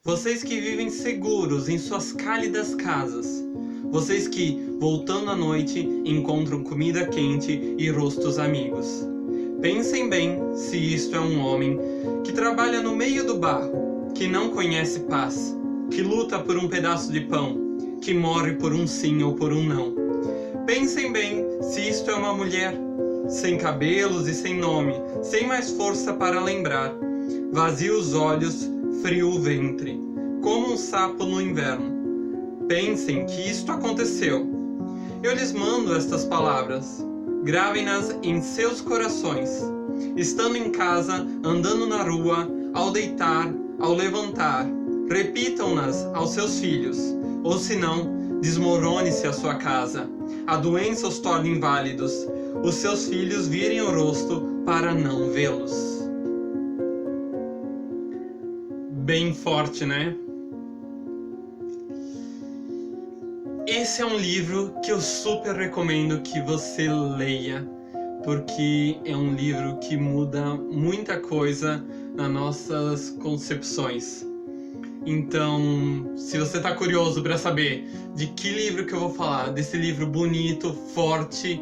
Vocês que vivem seguros em suas cálidas casas. Vocês que, voltando à noite, encontram comida quente e rostos amigos. Pensem bem se isto é um homem que trabalha no meio do barro, que não conhece paz, que luta por um pedaço de pão, que morre por um sim ou por um não. Pensem bem se isto é uma mulher, sem cabelos e sem nome, sem mais força para lembrar, vazio os olhos, frio o ventre, como um sapo no inverno. Pensem que isto aconteceu. Eu lhes mando estas palavras. Gravem-nas em seus corações. Estando em casa, andando na rua, ao deitar, ao levantar, repitam-nas aos seus filhos. Ou senão, desmorone-se a sua casa. A doença os torna inválidos. Os seus filhos virem o rosto para não vê-los. Bem forte, né? Esse é um livro que eu super recomendo que você leia, porque é um livro que muda muita coisa nas nossas concepções. Então, se você está curioso para saber de que livro que eu vou falar, desse livro bonito, forte,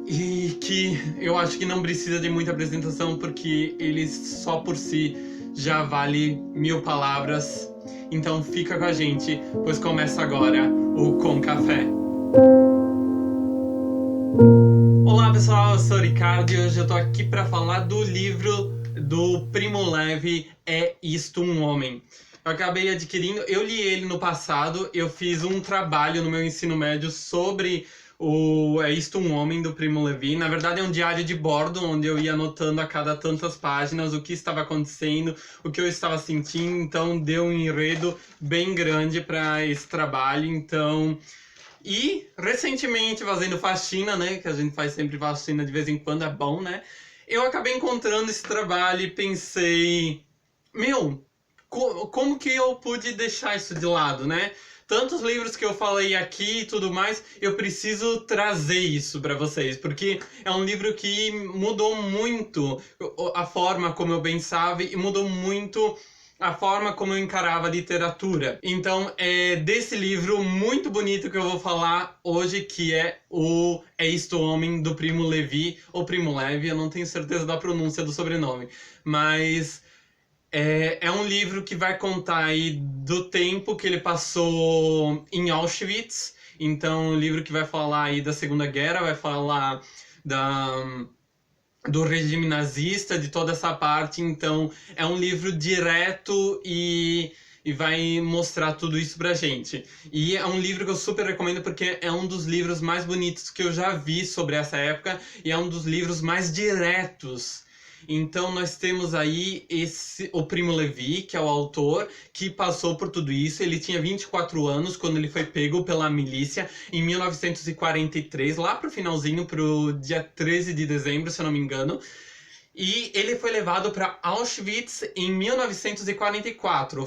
e que eu acho que não precisa de muita apresentação, porque ele só por si já vale 1000 palavras. Então fica com a gente, pois começa agora o Com Café. Olá pessoal, eu sou o Ricardo e hoje eu tô aqui para falar do livro do Primo Levi, É Isto um Homem? Eu acabei adquirindo, eu li ele no passado, eu fiz um trabalho no meu ensino médio sobre o É Isto um Homem, do Primo Levi. Na verdade é um diário de bordo, onde eu ia anotando a cada tantas páginas o que estava acontecendo, o que eu estava sentindo. Então deu um enredo bem grande para esse trabalho. Então, e recentemente, fazendo faxina, né, que a gente faz sempre faxina de vez em quando, é bom, né, eu acabei encontrando esse trabalho e pensei, como que eu pude deixar isso de lado, né? Tantos livros que eu falei aqui e tudo mais, eu preciso trazer isso para vocês, porque é um livro que mudou muito a forma como eu pensava e mudou muito a forma como eu encarava a literatura. Então é desse livro muito bonito que eu vou falar hoje, que é o É Isto Homem, do Primo Levi, ou Primo Levi, eu não tenho certeza da pronúncia do sobrenome, mas é um livro que vai contar aí do tempo que ele passou em Auschwitz. Então, um livro que vai falar aí da Segunda Guerra, vai falar do regime nazista, de toda essa parte. Então, é um livro direto e vai mostrar tudo isso pra gente. E é um livro que eu super recomendo porque é um dos livros mais bonitos que eu já vi sobre essa época e é um dos livros mais diretos. Então nós temos aí o Primo Levi, que é o autor, que passou por tudo isso. Ele tinha 24 anos quando ele foi pego pela milícia em 1943, lá pro finalzinho, pro dia 13 de dezembro, se eu não me engano. E ele foi levado para Auschwitz em 1944,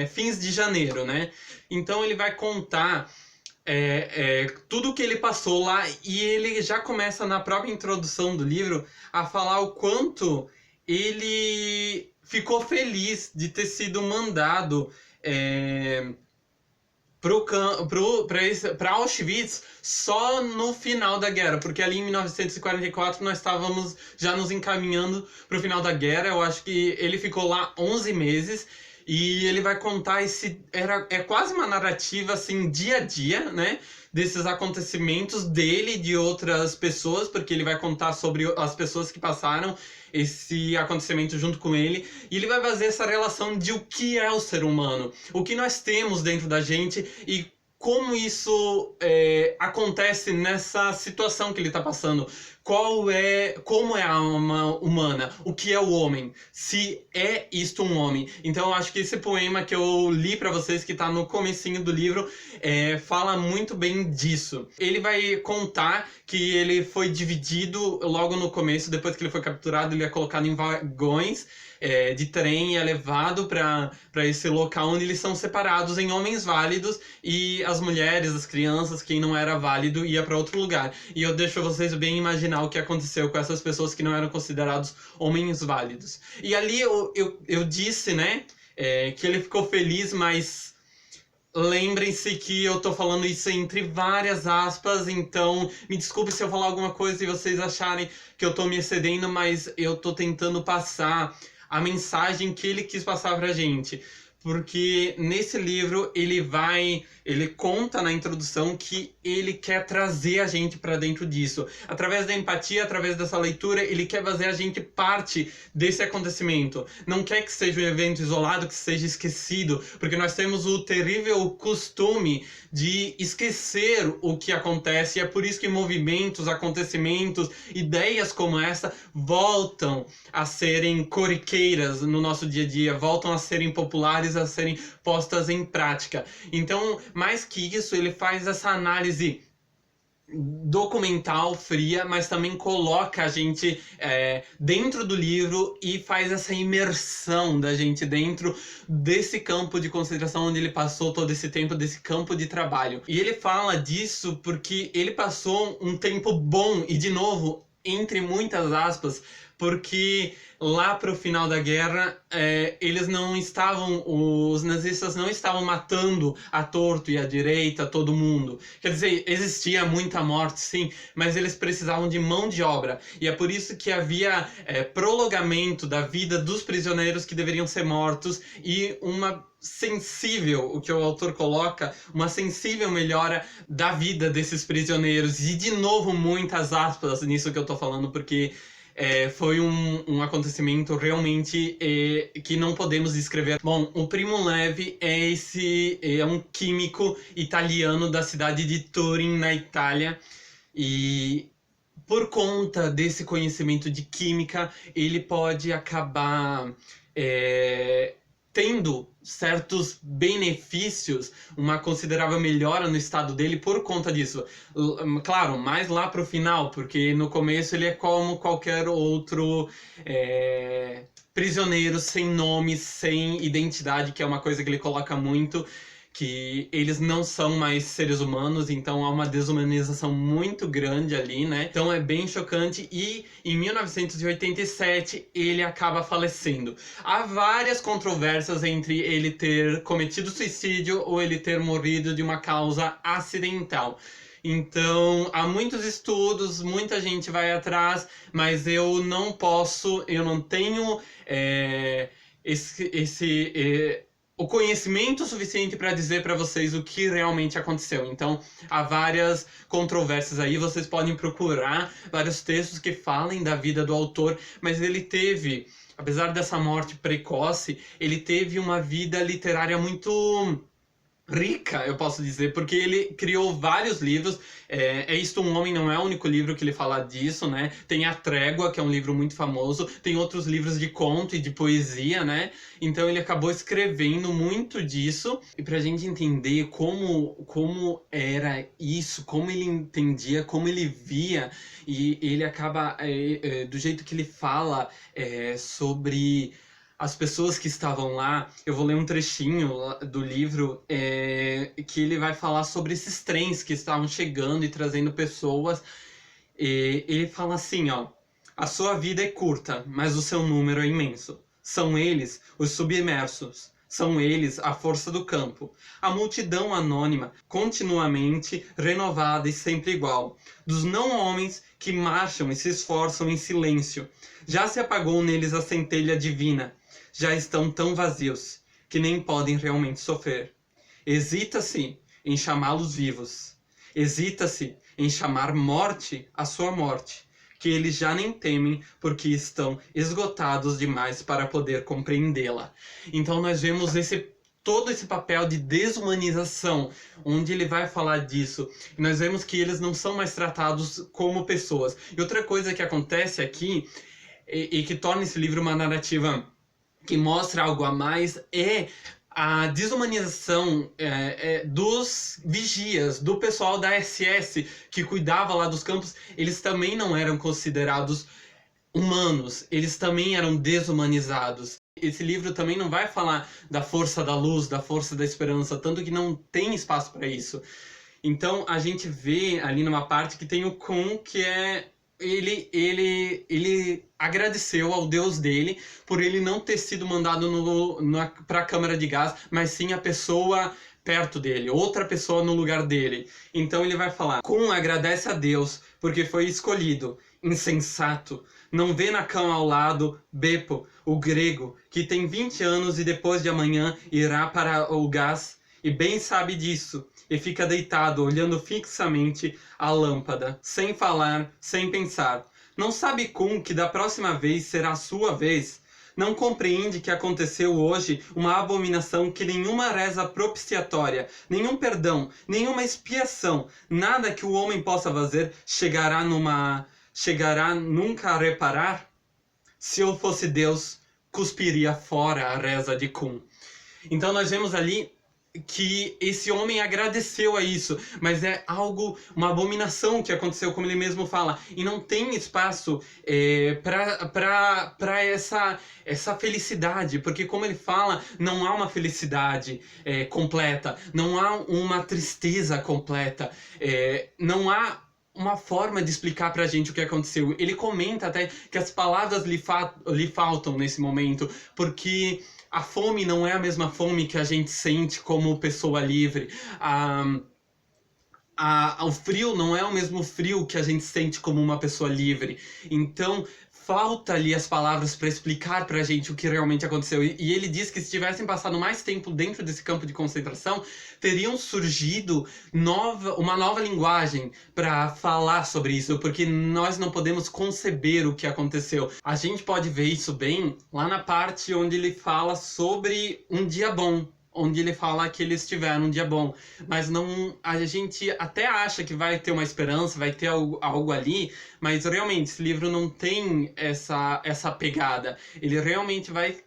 fins de janeiro, né? Então ele vai contar tudo que ele passou lá, e ele já começa na própria introdução do livro a falar o quanto ele ficou feliz de ter sido mandado para Auschwitz só no final da guerra, porque ali em 1944 nós estávamos já nos encaminhando para o final da guerra. Eu acho que ele ficou lá 11 meses. E ele vai contar é quase uma narrativa assim, dia a dia, né? Desses acontecimentos dele e de outras pessoas, porque ele vai contar sobre as pessoas que passaram esse acontecimento junto com ele. E ele vai fazer essa relação de o que é o ser humano, o que nós temos dentro da gente e como isso acontece nessa situação que ele está passando. Como é a alma humana? O que é o homem? Se é isto um homem? Então eu acho que esse poema que eu li para vocês, que está no comecinho do livro, fala muito bem disso. Ele vai contar que ele foi dividido logo no começo, depois que ele foi capturado, ele é colocado em vagões de trem e é levado para esse local onde eles são separados em homens válidos e as mulheres, as crianças, quem não era válido ia para outro lugar. E eu deixo vocês bem imaginar o que aconteceu com essas pessoas que não eram considerados homens válidos. E ali eu disse, né, que ele ficou feliz, mas lembrem-se que eu tô falando isso entre várias aspas, então me desculpe se eu falar alguma coisa e vocês acharem que eu tô me excedendo, mas eu tô tentando passar a mensagem que ele quis passar pra gente. Porque nesse livro ele conta na introdução que ele quer trazer a gente para dentro disso. Através da empatia, através dessa leitura, ele quer fazer a gente parte desse acontecimento. Não quer que seja um evento isolado, que seja esquecido, porque nós temos o terrível costume de esquecer o que acontece, e é por isso que movimentos, acontecimentos, ideias como essa voltam a serem corriqueiras no nosso dia a dia, voltam a serem populares, a serem postas em prática. Então, mais que isso, ele faz essa análise documental, fria, mas também coloca a gente dentro do livro e faz essa imersão da gente dentro desse campo de concentração onde ele passou todo esse tempo, desse campo de trabalho. E ele fala disso porque ele passou um tempo bom, e de novo, entre muitas aspas, porque lá pro final da guerra, os nazistas não estavam matando a torto e à direita todo mundo. Quer dizer, existia muita morte, sim, mas eles precisavam de mão de obra. E é por isso que havia prolongamento da vida dos prisioneiros que deveriam ser mortos e o que o autor coloca, uma sensível melhora da vida desses prisioneiros. E de novo, muitas aspas nisso que eu tô falando, porque foi um acontecimento realmente que não podemos descrever. Bom, o Primo Levi é um químico italiano da cidade de Turim, na Itália, e por conta desse conhecimento de química, ele pode acabar tendo certos benefícios, uma considerável melhora no estado dele por conta disso. Claro, mais lá pro final, porque no começo ele é como qualquer outro prisioneiro sem nome, sem identidade, que é uma coisa que ele coloca muito, que eles não são mais seres humanos, então há uma desumanização muito grande ali, né? Então é bem chocante, e em 1987 ele acaba falecendo. Há várias controvérsias entre ele ter cometido suicídio ou ele ter morrido de uma causa acidental. Então, há muitos estudos, muita gente vai atrás, mas eu não tenho o conhecimento suficiente para dizer para vocês o que realmente aconteceu. Então, há várias controvérsias aí, vocês podem procurar vários textos que falem da vida do autor, mas ele teve, apesar dessa morte precoce, ele teve uma vida literária muito rica, eu posso dizer, porque ele criou vários livros. Isto um Homem não é o único livro que ele fala disso, né? Tem A Trégua, que é um livro muito famoso, tem outros livros de conto e de poesia, né? Então ele acabou escrevendo muito disso, e pra gente entender como era isso, como ele entendia, como ele via, e ele acaba, do jeito que ele fala sobre as pessoas que estavam lá. Eu vou ler um trechinho do livro que ele vai falar sobre esses trens que estavam chegando e trazendo pessoas. Ele fala assim, ó: a sua vida é curta, mas o seu número é imenso. São eles os submersos. São eles a força do campo, a multidão anônima, continuamente renovada e sempre igual, dos não-homens que marcham e se esforçam em silêncio. Já se apagou neles a centelha divina. Já estão tão vazios que nem podem realmente sofrer. Hesita-se em chamá-los vivos. Hesita-se em chamar morte a sua morte, que eles já nem temem porque estão esgotados demais para poder compreendê-la. Então nós vemos todo esse papel de desumanização, onde ele vai falar disso. E nós vemos que eles não são mais tratados como pessoas. E outra coisa que acontece aqui, e que torna esse livro uma narrativa que mostra algo a mais, é a desumanização dos vigias, do pessoal da SS que cuidava lá dos campos. Eles também não eram considerados humanos, eles também eram desumanizados. Esse livro também não vai falar da força da luz, da força da esperança, tanto que não tem espaço para isso. Então a gente vê ali numa parte que tem o Kun, que é ele agradeceu ao Deus dele por ele não ter sido mandado para a câmara de gás, mas sim a pessoa perto dele, outra pessoa no lugar dele. Então ele vai falar: Kun agradece a Deus porque foi escolhido. Insensato. Não vê na cama ao lado Beppo, o grego, que tem 20 anos e depois de amanhã irá para o gás, e bem sabe disso, e fica deitado olhando fixamente a lâmpada, sem falar, sem pensar. Não sabe Kun que da próxima vez será a sua vez? Não compreende que aconteceu hoje uma abominação que nenhuma reza propiciatória, nenhum perdão, nenhuma expiação, nada que o homem possa fazer chegará nunca a reparar? Se eu fosse Deus, cuspiria fora a reza de Kun. Então nós vemos ali que esse homem agradeceu a isso, mas é algo, uma abominação que aconteceu, como ele mesmo fala, e não tem espaço para essa felicidade, porque como ele fala, não há uma felicidade completa, não há uma tristeza completa, não há uma forma de explicar pra gente o que aconteceu. Ele comenta até que as palavras lhe faltam nesse momento, porque a fome não é a mesma fome que a gente sente como pessoa livre. O frio não é o mesmo frio que a gente sente como uma pessoa livre. Então, falta ali as palavras para explicar pra gente o que realmente aconteceu. E ele diz que se tivessem passado mais tempo dentro desse campo de concentração, teriam surgido uma nova linguagem para falar sobre isso, porque nós não podemos conceber o que aconteceu. A gente pode ver isso bem lá na parte onde ele fala sobre um dia bom, onde ele fala que eles tiveram um dia bom, mas não, a gente até acha que vai ter uma esperança, vai ter algo ali, mas realmente esse livro não tem essa pegada. Ele realmente vai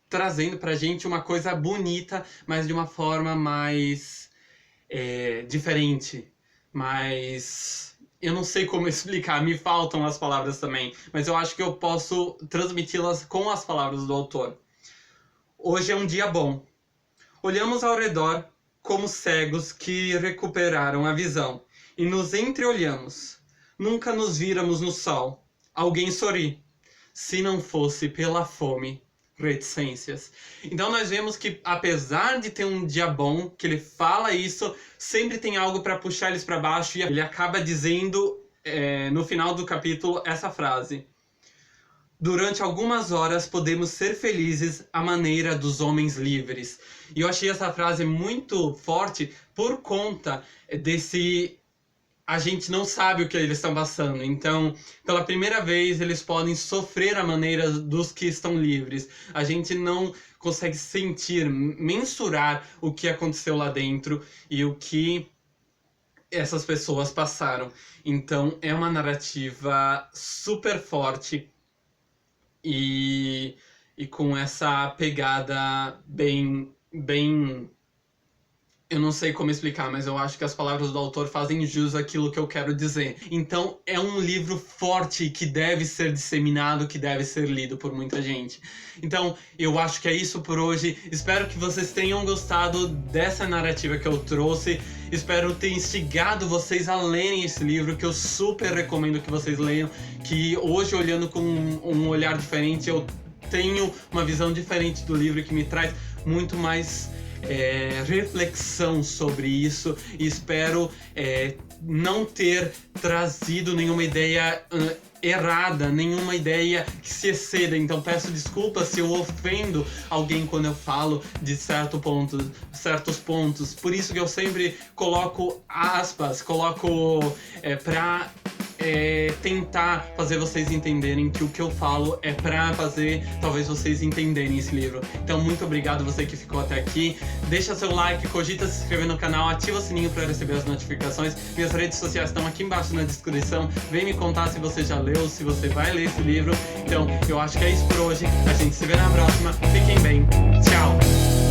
trazendo pra gente uma coisa bonita, mas de uma forma mais diferente, mas eu não sei como explicar, me faltam as palavras também, mas eu acho que eu posso transmiti-las com as palavras do autor. Hoje é um dia bom. Olhamos ao redor como cegos que recuperaram a visão e nos entreolhamos. Nunca nos víramos no sol. Alguém sorri. Se não fosse pela fome, reticências. Então nós vemos que apesar de ter um dia bom, que ele fala isso, sempre tem algo para puxar eles para baixo, e ele acaba dizendo no final do capítulo essa frase: durante algumas horas podemos ser felizes à maneira dos homens livres. E eu achei essa frase muito forte por conta desse... A gente não sabe o que eles estão passando. Então, pela primeira vez, eles podem sofrer à maneira dos que estão livres. A gente não consegue sentir, mensurar o que aconteceu lá dentro e o que essas pessoas passaram. Então, é uma narrativa super forte e com essa pegada bem... Eu não sei como explicar, mas eu acho que as palavras do autor fazem jus àquilo que eu quero dizer. Então, é um livro forte que deve ser disseminado, que deve ser lido por muita gente. Então, eu acho que é isso por hoje. Espero que vocês tenham gostado dessa narrativa que eu trouxe. Espero ter instigado vocês a lerem esse livro, que eu super recomendo que vocês leiam. Que hoje, olhando com um olhar diferente, eu tenho uma visão diferente do livro que me traz muito mais... reflexão sobre isso, e espero não ter trazido nenhuma ideia errada, nenhuma ideia que se exceda. Então peço desculpas se eu ofendo alguém quando eu falo de certos pontos. Por isso que eu sempre coloco aspas, coloco pra tentar fazer vocês entenderem que o que eu falo é pra fazer talvez vocês entenderem esse livro. Então muito obrigado você que ficou até aqui. Deixa seu like, cogita se inscrever no canal, ativa o sininho para receber as notificações. Minhas redes sociais estão aqui embaixo na descrição. Vem me contar se você já leu, se você vai ler esse livro. Então eu acho que é isso por hoje. A gente se vê na próxima. Fiquem bem. Tchau!